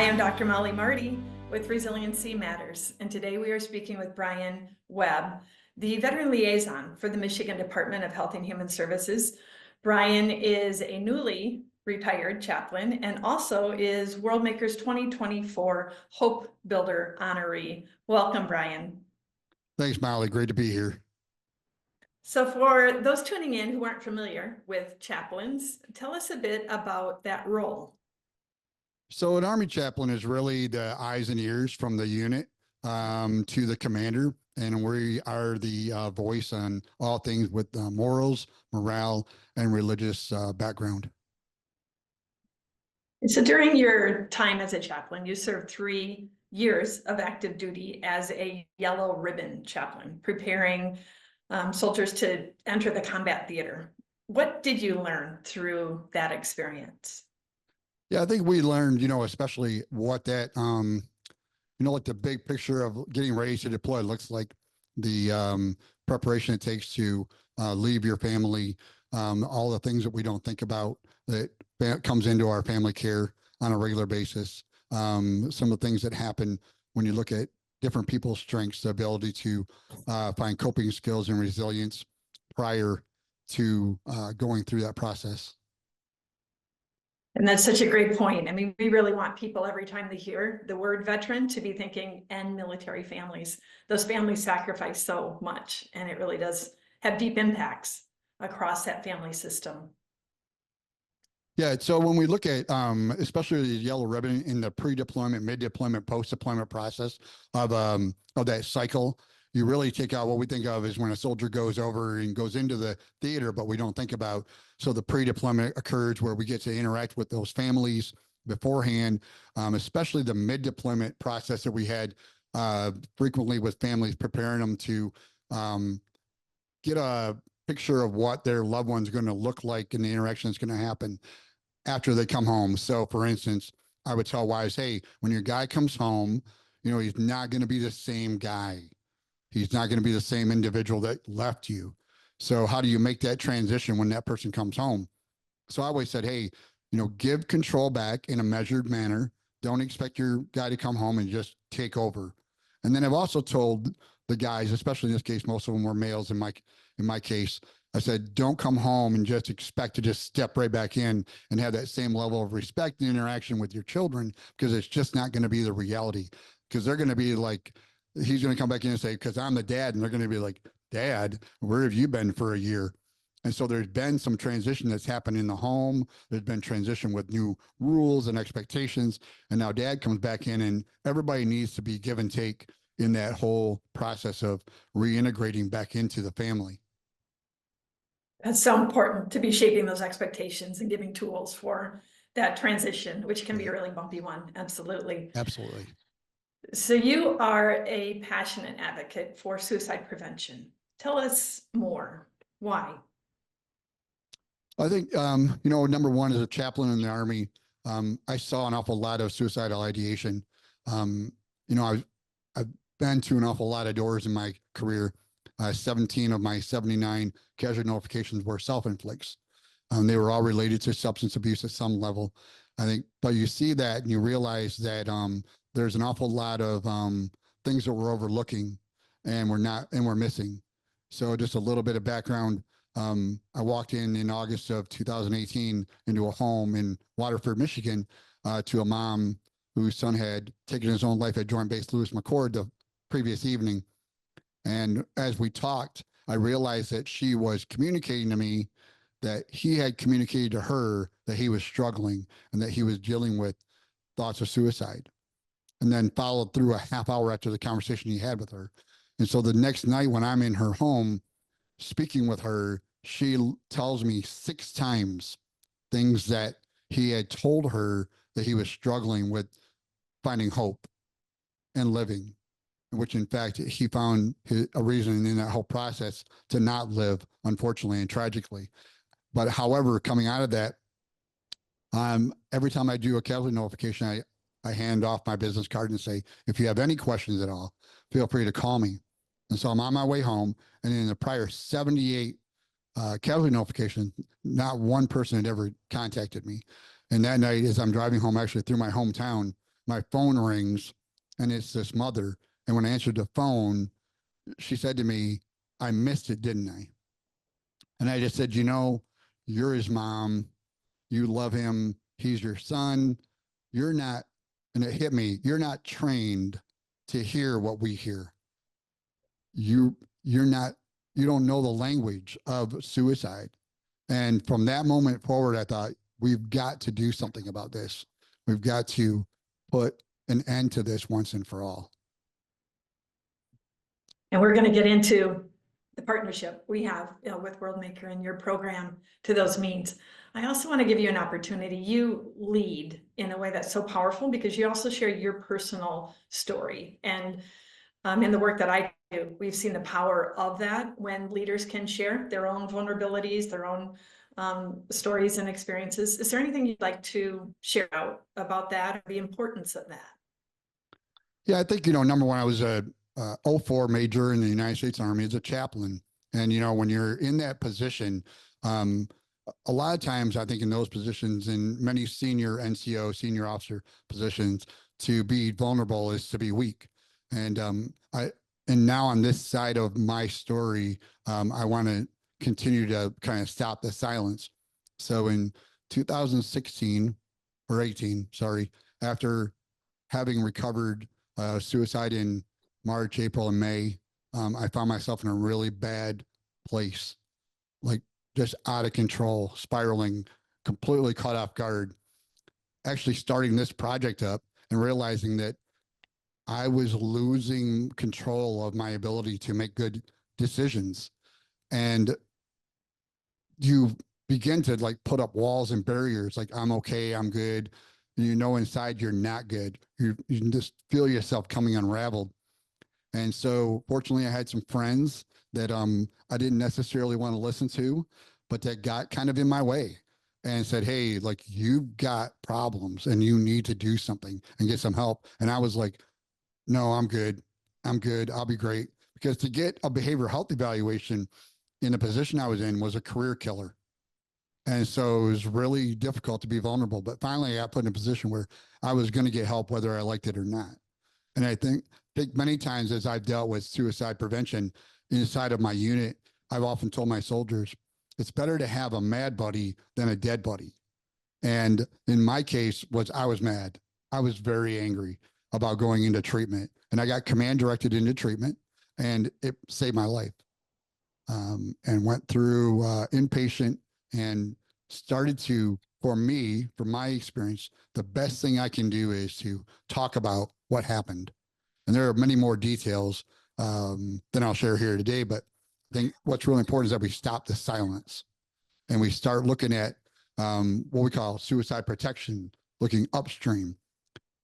am Dr. Mollie Marti with Resiliency Matters, and today we are speaking with Brian Webb, the Veteran Liaison for the Michigan Department of Health and Human Services. Brian is a newly retired chaplain and also is Worldmaker's 2024 Hope Builder Honoree. Welcome, Brian. Thanks, Mollie. Great to be here. So for those tuning in who aren't familiar with chaplains, tell us a bit about that role. So an Army chaplain is really the eyes and ears from the unit to the commander, and we are the voice on all things with morals, morale, and religious background. So during your time as a chaplain, you served 3 years of active duty as a yellow ribbon chaplain, preparing soldiers to enter the combat theater. What did you learn through that experience? Yeah, I think we learned, especially what that, like the big picture of getting ready to deploy looks like, the preparation it takes to leave your family, all the things that we don't think about that comes into our family care on a regular basis. Some of the things that happen when you look at different people's strengths, the ability to find coping skills and resilience prior to going through that process. And that's such a great point. I mean, we really want people every time they hear the word veteran to be thinking and military families. Those families sacrifice so much, and it really does have deep impacts across that family system. Yeah, so when we look at especially the yellow ribbon in the pre-deployment, mid-deployment, post-deployment process of that cycle, you really take out what we think of as when a soldier goes over and goes into the theater, but we don't think about. So the pre-deployment occurs where we get to interact with those families beforehand, especially the mid-deployment process that we had frequently with families, preparing them to get a picture of what their loved one's going to look like and the interaction that's going to happen after they come home. So for instance, I would tell wives, hey, when your guy comes home, he's not going to be the same guy. He's not going to be the same individual that left you. So how do you make that transition when that person comes home? So I always said, hey, give control back in a measured manner. Don't expect your guy to come home and just take over. And then I've also told the guys, especially in this case, most of them were males in my case, I said, don't come home and just expect to just step right back in and have that same level of respect and interaction with your children, because it's just not going to be the reality. Because they're going to be like, he's going to come back in and say, because I'm the dad. And they're going to be like, Dad, where have you been for a year? And so there's been some transition that's happened in the home. There's been transition with new rules and expectations. And now dad comes back in, and everybody needs to be give and take in that whole process of reintegrating back into the family. That's so important to be shaping those expectations and giving tools for that transition, which can be a really bumpy one. Absolutely. Absolutely. So you are a passionate advocate for suicide prevention. Tell us more. Why? I think, number one, as a chaplain in the Army, I saw an awful lot of suicidal ideation. I've been to an awful lot of doors in my career. 17 of my 79 casualty notifications were self-inflicts. They were all related to substance abuse at some level, I think. But you see that and you realize that there's an awful lot of things that we're overlooking and we're missing. So just a little bit of background. I walked in August of 2018 into a home in Waterford, Michigan, to a mom whose son had taken his own life at Joint Base Lewis McChord the previous evening. And as we talked, I realized that she was communicating to me that he had communicated to her that he was struggling and that he was dealing with thoughts of suicide, and then followed through a half hour after the conversation he had with her. And so the next night when I'm in her home speaking with her, she tells me 6 times things that he had told her that he was struggling with finding hope and living, which in fact he found a reason in that whole process to not live, unfortunately and tragically. But however, coming out of that, every time I do a casualty notification, I hand off my business card and say, if you have any questions at all, feel free to call me. And so I'm on my way home, and in the prior 78 casualty notifications, not one person had ever contacted me. And that night, as I'm driving home, actually through my hometown, my phone rings and it's this mother. And when I answered the phone, she said to me, I missed it, didn't I? And I just said, you know, you're his mom. You love him. He's your son. You're not, and it hit me, you're not trained to hear what we hear. You're not, you don't know the language of suicide. And from that moment forward, I thought, we've got to do something about this. We've got to put an end to this once and for all. And we're going to get into the partnership we have with Worldmaker and your program to those means. I also want to give you an opportunity. You lead in a way that's so powerful because you also share your personal story. And in the work that I do, we've seen the power of that when leaders can share their own vulnerabilities, their own stories and experiences. Is there anything you'd like to share out about that or the importance of that? Yeah, I think, you know, number one, I was a 04 major in the United States Army as a chaplain. And, you know, when you're in that position, a lot of times I think in those positions, in many senior NCO, senior officer positions, to be vulnerable is to be weak. And and now on this side of my story, I want to continue to kind of stop the silence. So in 2016 or 18, sorry, after having recovered suicide in March, April, and May, I found myself in a really bad place, like just out of control, spiraling, completely caught off guard. Actually starting this project up and realizing that I was losing control of my ability to make good decisions. And you begin to like put up walls and barriers, like, I'm okay, I'm good. You know, inside you're not good. You can just feel yourself coming unraveled. And so fortunately I had some friends that I didn't necessarily want to listen to, but that got kind of in my way and said, hey, like, you've got problems and you need to do something and get some help. And I was like, no, I'm good. I'm good. I'll be great. Because to get a behavioral health evaluation in the position I was in was a career killer. And so it was really difficult to be vulnerable. But finally, I got put in a position where I was going to get help whether I liked it or not. And I think many times as I've dealt with suicide prevention inside of my unit, I've often told my soldiers, it's better to have a mad buddy than a dead buddy. And in my case, I was mad. I was very angry about going into treatment. And I got command directed into treatment, and it saved my life. And went through inpatient and started to, for me, from my experience, the best thing I can do is to talk about what happened. And there are many more details than I'll share here today, but I think what's really important is that we stop the silence and we start looking at what we call suicide protection, looking upstream,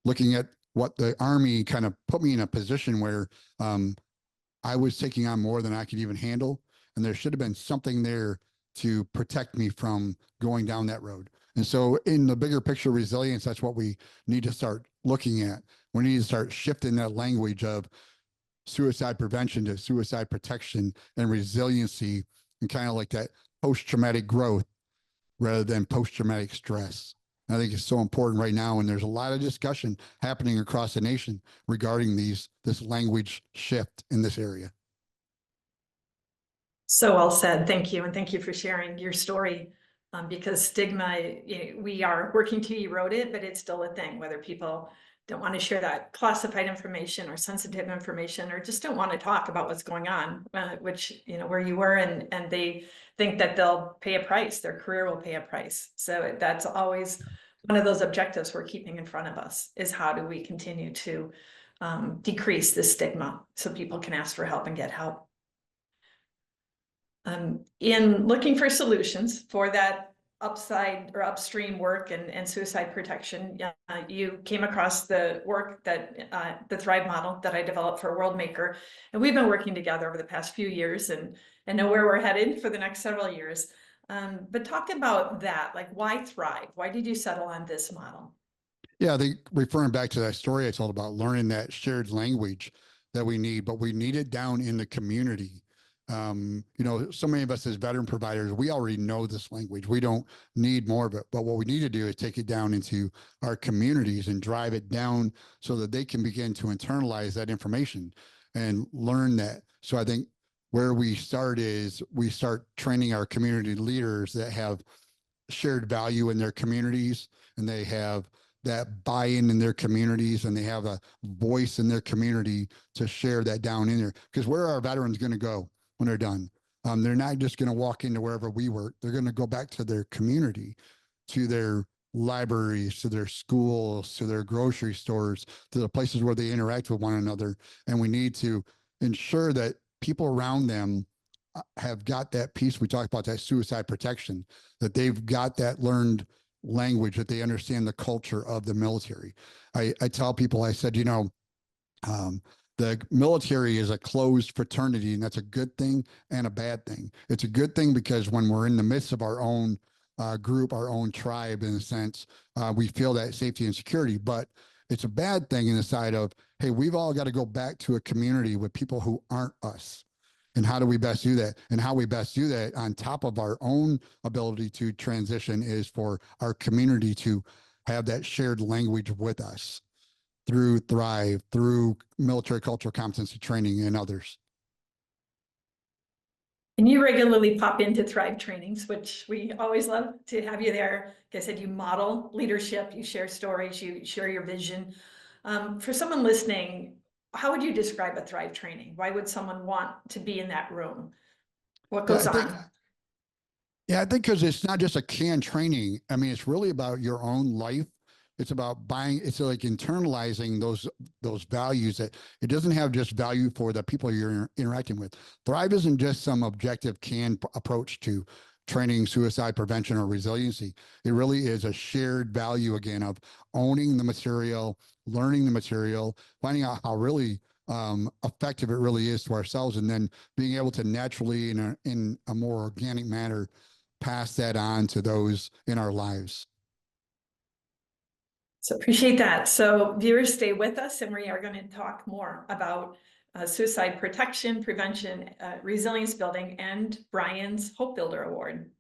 looking at what the Army kind of put me in a position where I was taking on more than I could even handle. And there should have been something there to protect me from going down that road. And so in the bigger picture resilience, that's what we need to start looking at. We need to start shifting that language of suicide prevention to suicide protection and resiliency, and kind of like that post-traumatic growth rather than post-traumatic stress. I think it's so important right now, and there's a lot of discussion happening across the nation regarding this language shift in this area. So well said. Thank you. And thank you for sharing your story, because stigma, we are working to erode it, but it's still a thing, whether people don't want to share that classified information or sensitive information, or just don't want to talk about what's going on, which, where you were, and they think that they'll pay a price, their career will pay a price. So that's always one of those objectives we're keeping in front of us, is how do we continue to decrease the stigma so people can ask for help and get help. In looking for solutions for that upside or upstream work and suicide protection, you came across the work that the Thrive model that I developed for Worldmaker, and we've been working together over the past few years and know where we're headed for the next several years. But talk about that, like, why Thrive? Why did you settle on this model? Yeah, I think referring back to that story I told about learning that shared language that we need, but we need it down in the community. So many of us as veteran providers, we already know this language. We don't need more of it. But what we need to do is take it down into our communities and drive it down so that they can begin to internalize that information and learn that. So I think where we start is we start training our community leaders that have shared value in their communities, and they have that buy-in in their communities, and they have a voice in their community to share that down in there. Because where are our veterans going to go when they're done? They're not just going to walk into wherever we work. They're going to go back to their community, to their libraries, to their schools, to their grocery stores, to the places where they interact with one another. And we need to ensure that people around them have got that piece. We talked about that suicide protection, that they've got that learned language, that they understand the culture of the military. I tell people, I said, the military is a closed fraternity, and that's a good thing and a bad thing. It's a good thing because when we're in the midst of our own group, our own tribe, in a sense, we feel that safety and security. But it's a bad thing in the side of, hey, we've all got to go back to a community with people who aren't us. And how do we best do that? And how we best do that on top of our own ability to transition is for our community to have that shared language with us through Thrive, through military cultural competency training, and others. And you regularly pop into Thrive trainings, which we always love to have you there. Like I said, you model leadership, you share stories, you share your vision. For someone listening, how would you describe a Thrive training? Why would someone want to be in that room? What goes on? I think because it's not just a canned training. I mean, it's really about your own life. It's about it's like internalizing those values, that it doesn't have just value for the people you're interacting with. Thrive isn't just some objective canned approach to training suicide prevention or resiliency. It really is a shared value, again, of owning the material, learning the material, finding out how really effective it really is to ourselves, and then being able to naturally, in a more organic manner, pass that on to those in our lives. So appreciate that. So viewers, stay with us, and we are going to talk more about suicide protection, prevention, resilience building, and Brian's Hope Builder Award.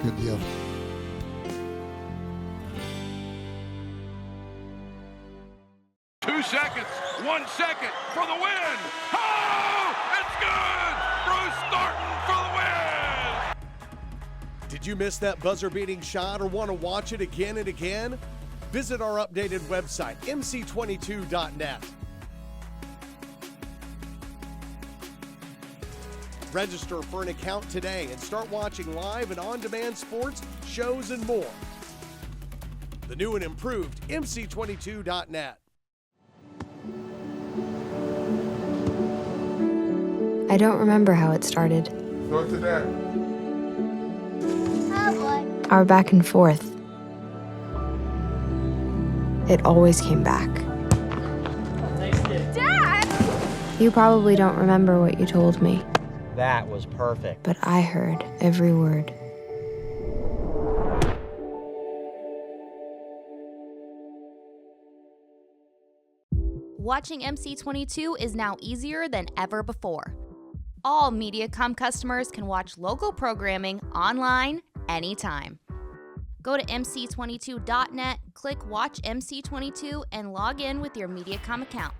Good deal. Two seconds, 1 second for the win. Oh, it's good. Bruce Thornton for the win. Did you miss that buzzer-beating shot or want to watch it again and again? Visit our updated website, mc22.net. Register for an account today and start watching live and on-demand sports, shows, and more. The new and improved mc22.net. I don't remember how it started. Go to that. Our back and forth. It always came back. Dad! You probably don't remember what you told me. That was perfect. But I heard every word. Watching MC22 is now easier than ever before. All Mediacom customers can watch local programming online anytime. Go to mc22.net, click Watch MC22, and log in with your Mediacom account.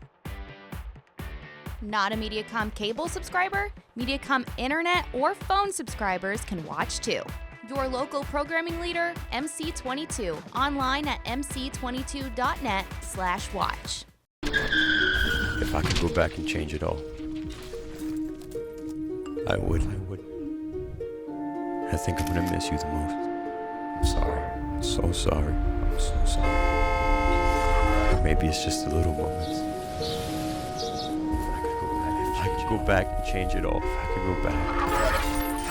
Not a Mediacom cable subscriber? Mediacom internet or phone subscribers can watch too. Your local programming leader, MC22, online at mc22.net/watch. If I could go back and change it all, I would. I think I'm gonna miss you the most. I'm sorry. I'm so sorry. I'm so sorry. Maybe it's just the little moments. If I could go back and change it all, if I could go back,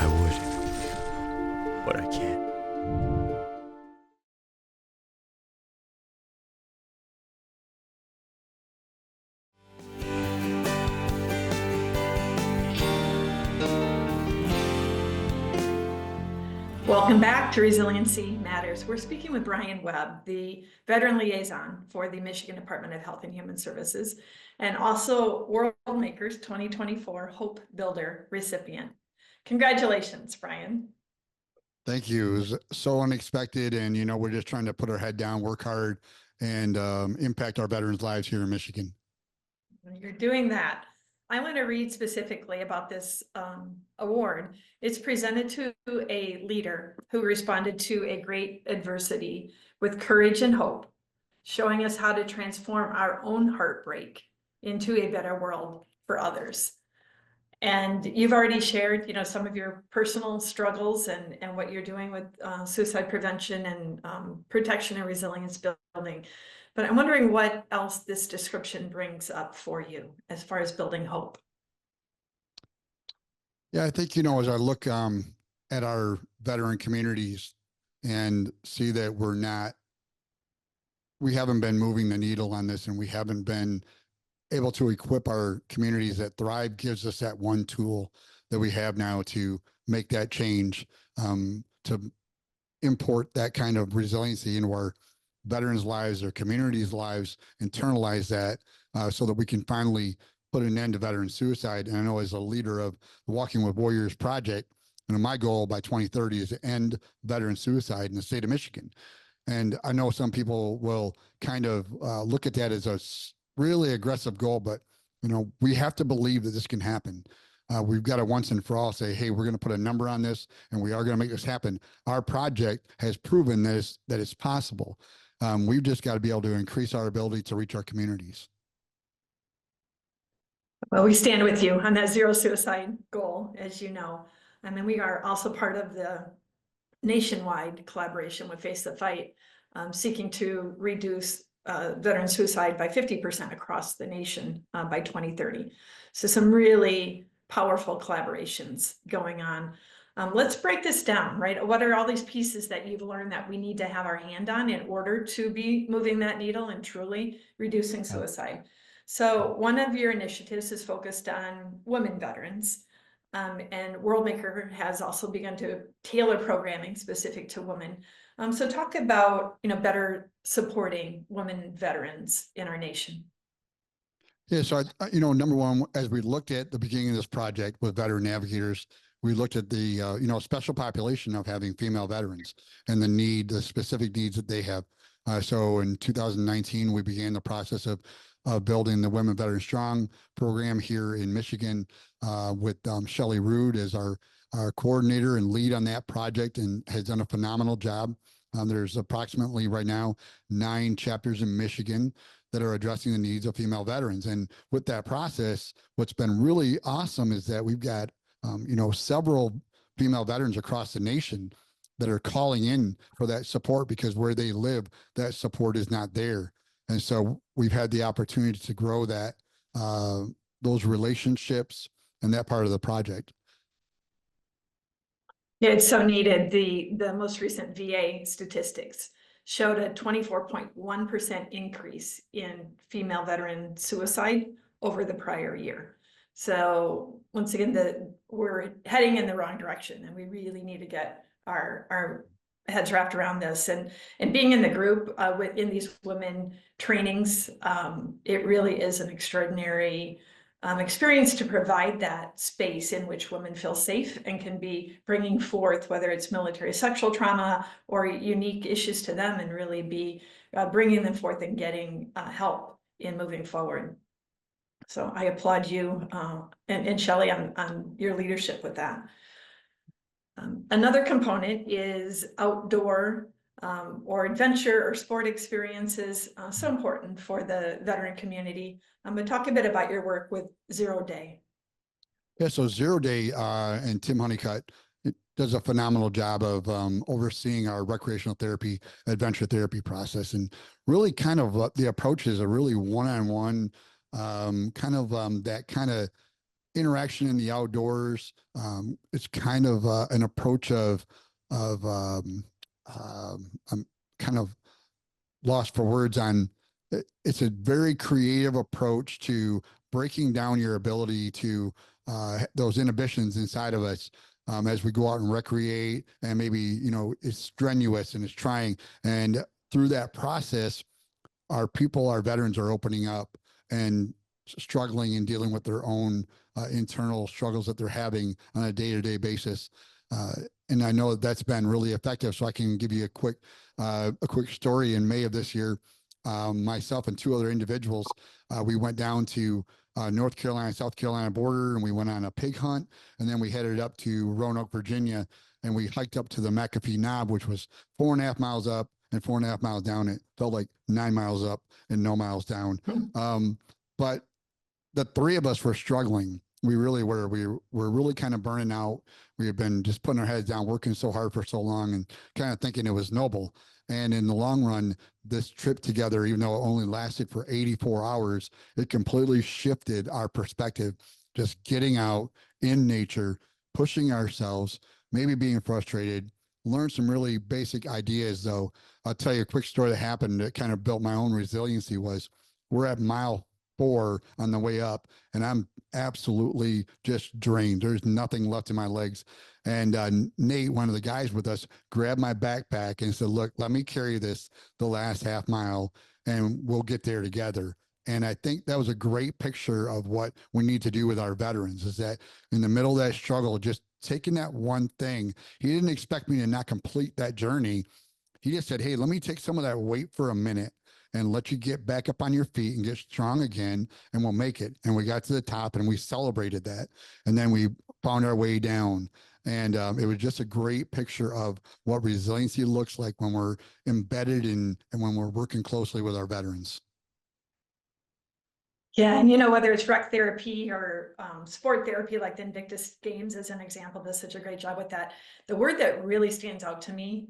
I would. But I can't. Welcome back to Resiliency Matters. We're speaking with Brian Webb, the Veteran Liaison for the Michigan Department of Health and Human Services. and also Worldmaker's 2024 Hope Builder recipient. Congratulations, Brian. Thank you. It was so unexpected. And, we're just trying to put our head down, work hard, and impact our veterans' lives here in Michigan. You're doing that. I want to read specifically about this award. It's presented to a leader who responded to a great adversity with courage and hope, showing us how to transform our own heartbreak into a better world for others. And you've already shared, some of your personal struggles and what you're doing with suicide prevention and protection and resilience building. But I'm wondering what else this description brings up for you as far as building hope. Yeah, I think, as I look at our veteran communities and see that we haven't been moving the needle on this, and we haven't been able to equip our communities, that Thrive gives us that one tool that we have now to make that change, to import that kind of resiliency into our veterans' lives, their communities' lives, internalize that so that we can finally put an end to veteran suicide. And I know as a leader of the Walking with Warriors project, my goal by 2030 is to end veteran suicide in the state of Michigan. And I know some people will kind of look at that as a really aggressive goal, but we have to believe that this can happen. We've got to once and for all say, hey, we're going to put a number on this, and we are going to make this happen. Our project has proven that it's possible. We've just got to be able to increase our ability to reach our communities. Well, we stand with you on that zero suicide goal, as you know. I mean, we are also part of the nationwide collaboration with Face the Fight, seeking to reduce veteran suicide by 50% across the nation by 2030. So some really powerful collaborations going on. Let's break this down, right? What are all these pieces that you've learned that we need to have our hand on in order to be moving that needle and truly reducing suicide? So one of your initiatives is focused on women veterans. And Worldmaker has also begun to tailor programming specific to women. So talk about, better supporting women veterans in our nation. Yeah, so, number one, as we looked at the beginning of this project with veteran navigators, we looked at the, special population of having female veterans and the specific needs that they have. So in 2019, we began the process of building the Women Veteran Strong program here in Michigan with Shelley Rude as our coordinator and lead on that project, and has done a phenomenal job. There's approximately right now 9 chapters in Michigan that are addressing the needs of female veterans. And with that process, what's been really awesome is that we've got, several female veterans across the nation that are calling in for that support, because where they live, that support is not there. And so we've had the opportunity to grow that, those relationships and that part of the project. Yeah, it's so needed. The most recent VA statistics showed a 24.1% increase in female veteran suicide over the prior year. So once again, we're heading in the wrong direction, and we really need to get our heads wrapped around this. And being in the group in these women trainings, it really is an extraordinary experience to provide that space in which women feel safe and can be bringing forth, whether it's military sexual trauma or unique issues to them, and really be bringing them forth and getting help in moving forward. So I applaud you and Shelley on your leadership with that. Another component is outdoor or adventure or sport experiences, so important for the veteran community. I'm going to talk a bit about your work with Zero Day. Yeah, so Zero Day and Tim Honeycutt does a phenomenal job of overseeing our recreational therapy, adventure therapy process. And really kind of the approach is a really one-on-one that kind of interaction in the outdoors. It's kind of an approach of I'm kind of lost for words on. It's a very creative approach to breaking down your ability to those inhibitions inside of us as we go out and recreate, and maybe it's strenuous and it's trying, and through that process, our veterans are opening up and struggling and dealing with their own internal struggles that they're having on a day-to-day basis. And I know that's been really effective. So I can give you a quick story. In May of this year, myself and two other individuals, we went down to North Carolina, South Carolina border, and we went on a pig hunt. And then we headed up to Roanoke, Virginia, and we hiked up to the McAfee Knob, which was 4.5 miles up and 4.5 miles down. It felt like 9 miles up and no miles down. But the three of us were struggling. We really were. We were really kind of burning out. We had been just putting our heads down, working so hard for so long, and kind of thinking it was noble. And in the long run, this trip together, even though it only lasted for 84 hours, it completely shifted our perspective. Just getting out in nature, pushing ourselves, maybe being frustrated, learned some really basic ideas. Though I'll tell you a quick story that happened that kind of built my own resiliency. Was we're at mile 4 on the way up, and I'm absolutely just drained. There's nothing left in my legs. And Nate, one of the guys with us, grabbed my backpack and said, look, let me carry this the last half mile and we'll get there together. And I think that was a great picture of what we need to do with our veterans, is that in the middle of that struggle, just taking that one thing. He didn't expect me to not complete that journey. He just said, hey, let me take some of that weight for a minute and let you get back up on your feet and get strong again, and we'll make it. And we got to the top and we celebrated that. And then we found our way down. And it was just a great picture of what resiliency looks like when we're embedded in and when we're working closely with our veterans. Yeah, and whether it's rec therapy or sport therapy, like the Invictus Games as an example, does such a great job with that. The word that really stands out to me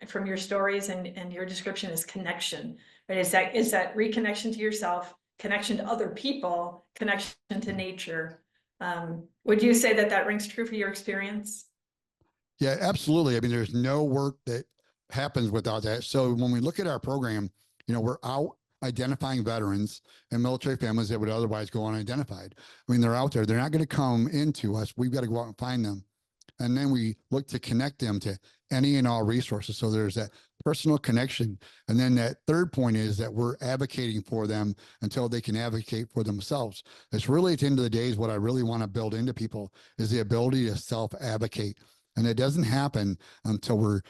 from your stories and your description is connection. Right? Is that reconnection to yourself, connection to other people, connection to nature. Would you say that rings true for your experience? Yeah, absolutely. I mean, there's no work that happens without that. So when we look at our program, we're out identifying veterans and military families that would otherwise go unidentified. I mean, they're out there. They're not going to come into us. We've got to go out and find them. And then we look to connect them to any and all resources. So there's that personal connection. And then that third point is that we're advocating for them until they can advocate for themselves. It's really, at the end of the day, is what I really want to build into people, is the ability to self-advocate. And it doesn't happen until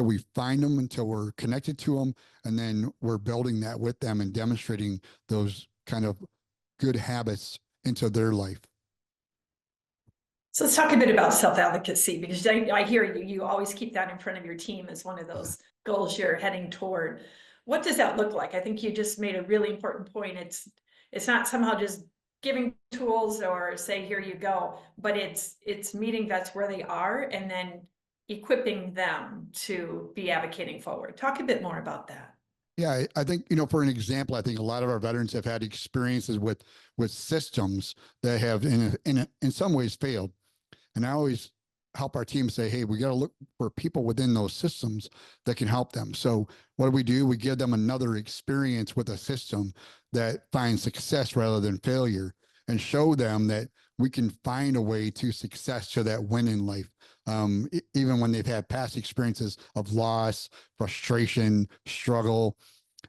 we find them, until we're connected to them, and then we're building that with them and demonstrating those kind of good habits into their life. So let's talk a bit about self-advocacy, because I hear you always keep that in front of your team as one of those goals you're heading toward. What does that look like? I think you just made a really important point. It's not somehow just giving tools or say, here you go, but it's meeting vets where they are and then equipping them to be advocating forward. Talk a bit more about that. Yeah, I think, for an example, I think a lot of our veterans have had experiences with systems that have in some ways failed. And I always help our team say, hey, we got to look for people within those systems that can help them. So what do? We give them another experience with a system that finds success rather than failure, and show them that we can find a way to success, to that win in life. Even when they've had past experiences of loss, frustration, struggle.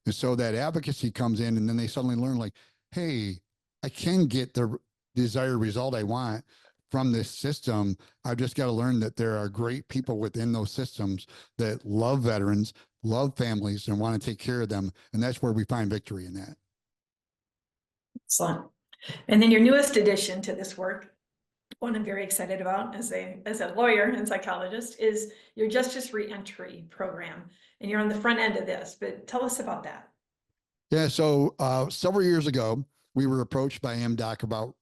And so that advocacy comes in, and then they suddenly learn, like, hey, I can get the desired result I want from this system. I've just got to learn that there are great people within those systems that love veterans, love families, and want to take care of them. And that's where we find victory in that. Excellent. And then your newest addition to this work, one I'm very excited about as a lawyer and psychologist, is your Justice Reentry program. And you're on the front end of this, but tell us about that. Yeah, so several years ago, we were approached by MDOC about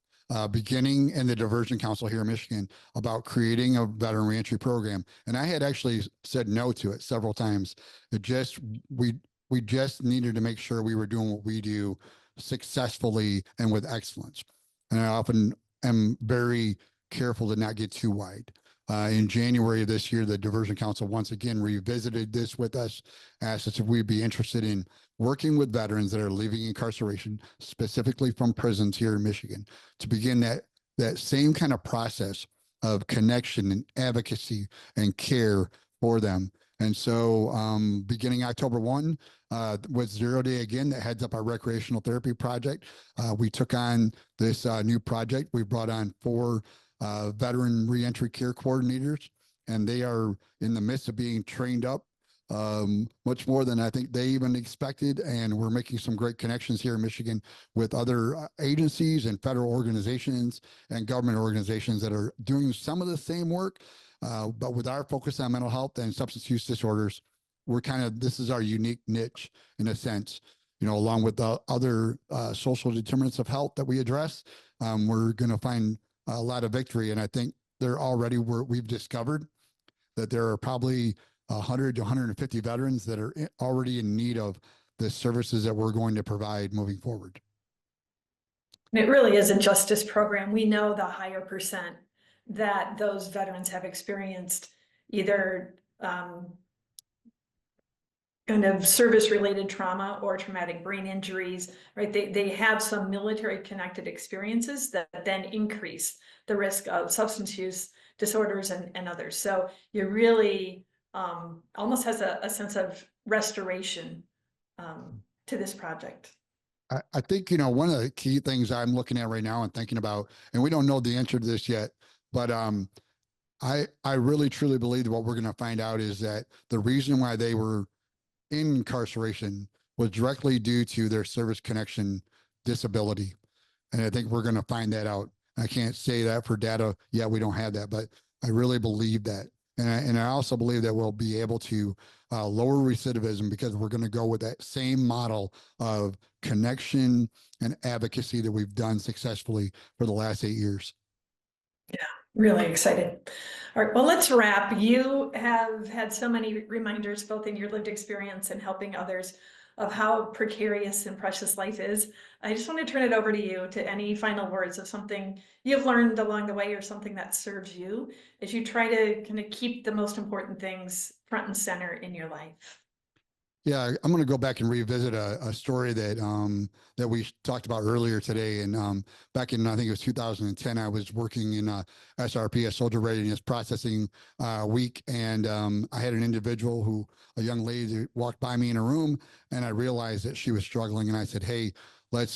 beginning, in the Diversion Council here in Michigan, about creating a veteran reentry program. And I had actually said no to it several times. We just needed to make sure we were doing what we do successfully and with excellence. And I often am very careful to not get too wide. In January of this year, the Diversion Council once again revisited this with us, asked us if we'd be interested in working with veterans that are leaving incarceration, specifically from prisons here in Michigan, to begin that same kind of process of connection and advocacy and care for them. And so beginning October 1, with 0 Day Again, that heads up our recreational therapy project, we took on this new project. We brought on 4 veteran reentry care coordinators, and they are in the midst of being trained up much more than I think they even expected. And we're making some great connections here in Michigan with other agencies and federal organizations and government organizations that are doing some of the same work. But with our focus on mental health and substance use disorders, this is our unique niche in a sense, along with the other social determinants of health that we address. We're going to find a lot of victory. And I think we've discovered that there are probably 100 to 150 veterans that are already in need of the services that we're going to provide moving forward. And it really is a justice program. We know the higher percent that those veterans have experienced either kind of service-related trauma or traumatic brain injuries, right? They have some military-connected experiences that then increase the risk of substance use disorders and others. So you really almost has a sense of restoration to this project. I think, one of the key things I'm looking at right now and thinking about, and we don't know the answer to this yet, but I really truly believe that what we're going to find out is that the reason why they were in incarceration was directly due to their service connection disability. And I think we're going to find that out. I can't say that for data yet. We don't have that, but I really believe that. And I also believe that we'll be able to lower recidivism because we're going to go with that same model of connection and advocacy that we've done successfully for the last 8 years. Yeah, really excited. All right, well, let's wrap. You have had so many reminders, both in your lived experience and helping others, of how precarious and precious life is. I just want to turn it over to you to any final words of something you've learned along the way or something that serves you as you try to kind of keep the most important things front and center in your life. Yeah, I'm going to go back and revisit a story that we talked about earlier today. And back in, I think it was 2010, I was working in SRP, a soldier readiness processing week. And I had an individual a young lady that walked by me in a room, and I realized that she was struggling. And I said, hey, let's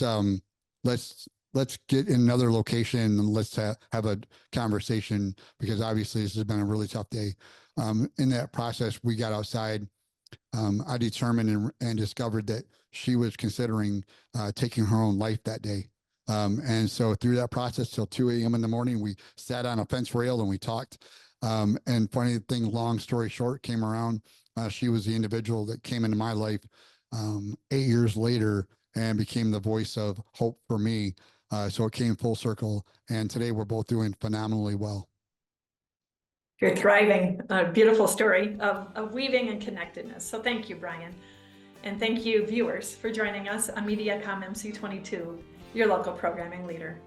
get in another location and let's have a conversation, because obviously this has been a really tough day. In that process, we got outside. I determined and discovered that she was considering taking her own life that day. And so through that process till 2 a.m. in the morning, we sat on a fence rail and we talked. And funny thing, long story short, came around. She was the individual that came into my life 8 years later and became the voice of hope for me. So it came full circle. And today we're both doing phenomenally well. You're thriving. A beautiful story of weaving and connectedness. So thank you, Brian. And thank you, viewers, for joining us on MediaCom MC22, your local programming leader.